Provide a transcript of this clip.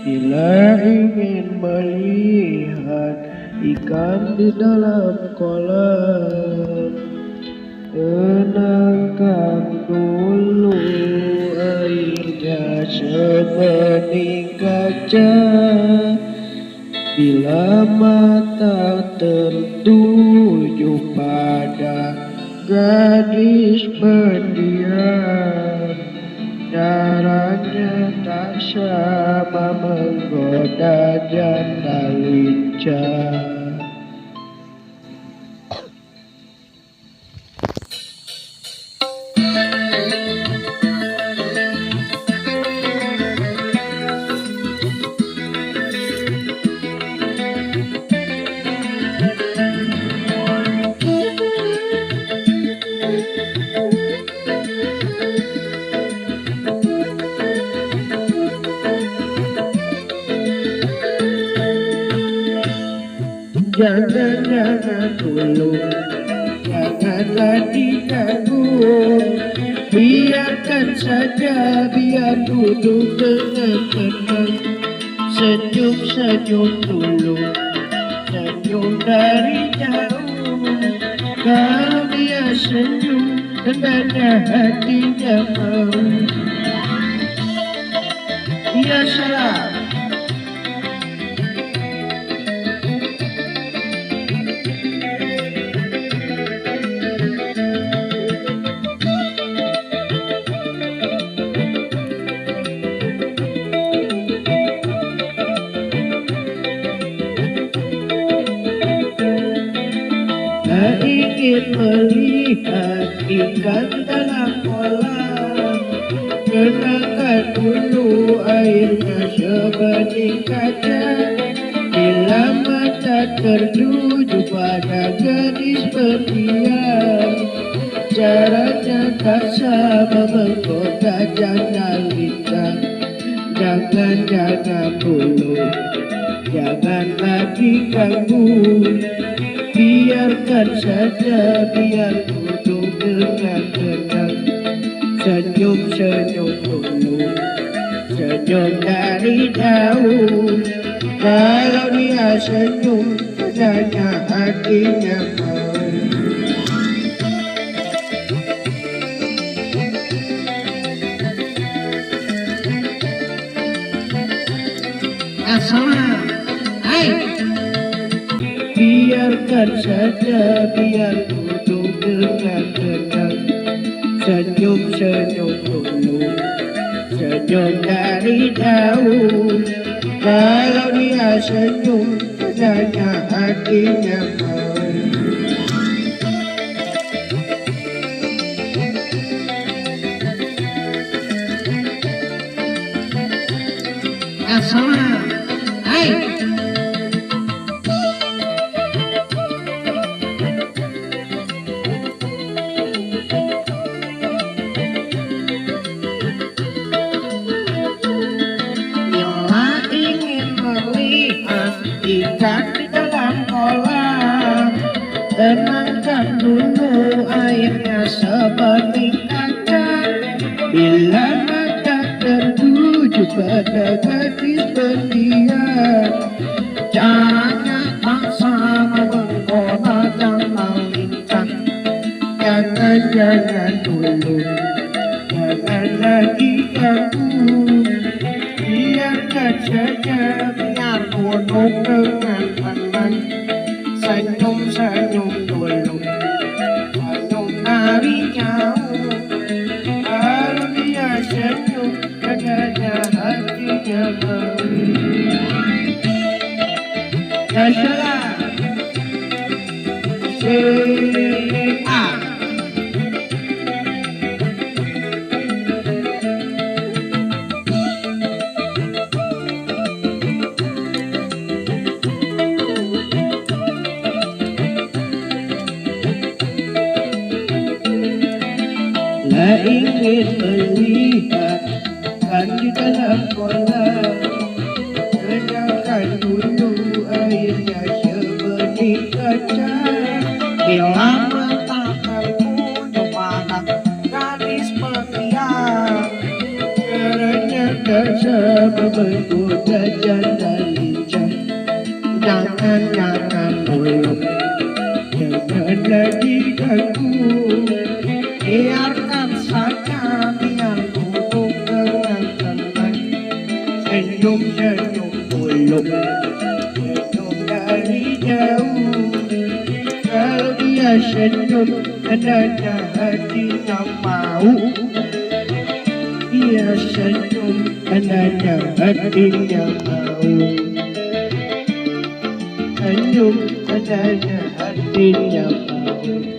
Bila ingin melihat ikan di dalam kolam, tenangkan dulu airnya sebening kaca. Bila mata tertuju pada gadis pendiam, caranya tak sama menggoda janda lincah. Jangan dulu, janganlah diganggu. Biarkan saja, biar duduk dengan tenang. Senyum-senyum dulu, senyum dari jauh. Kalau dia senyum, tandanya hatinya mau. Dia salah. Ingin melihat ikan dalam kolam, kenakan dulu airnya sebening kaca. Bila mata tertuju pada gadis pendiam, caranya tak sama menggoda janda lincah. Jangan dulu, janganlah diganggu. Biarkan saja, biar duduk dengan tenang. Senyum-senyum dulu, senyum dari jauh. Kalau dia senyum, tandanya hatinya mau. Asal, hai. Biarkan saja, biar duduk dengan tenang. Senyum-senyum dulu, senyum dari jauh. Kalau dia senyum, tandanya hatinya mau. Asal, hai. Ikan di dalam kolam, tenangkan dulu airnya sebening kaca. Bila mata tertuju pada gadis pendiam, caranya tak sama menggoda janda lincah. Jangan dulu, janganlah diganggu. Biarkan saja, biar duduk dengan tenang. Senyum-senyum dulu, senyum dari jauh. Kalau dia senyum, tandanya hatinya mau. Ya salah, ingin melihat ikan di dalam kolam, kenakan dulu airnya sebening kaca. Bila mata tertuju pada gadis pendiam, caranya tak bersama menggoda jalan lincah. Jangan muluk, janganlah diganggu. Biarkan saja biar duduk dengan tenang. Senyum-senyum muluk, senyum dari jauh. Kalau dia senyum, tandanya hatinya mau. Dia senyum, tandanya hatinya mau. Senyum, tandanya hatinya mau.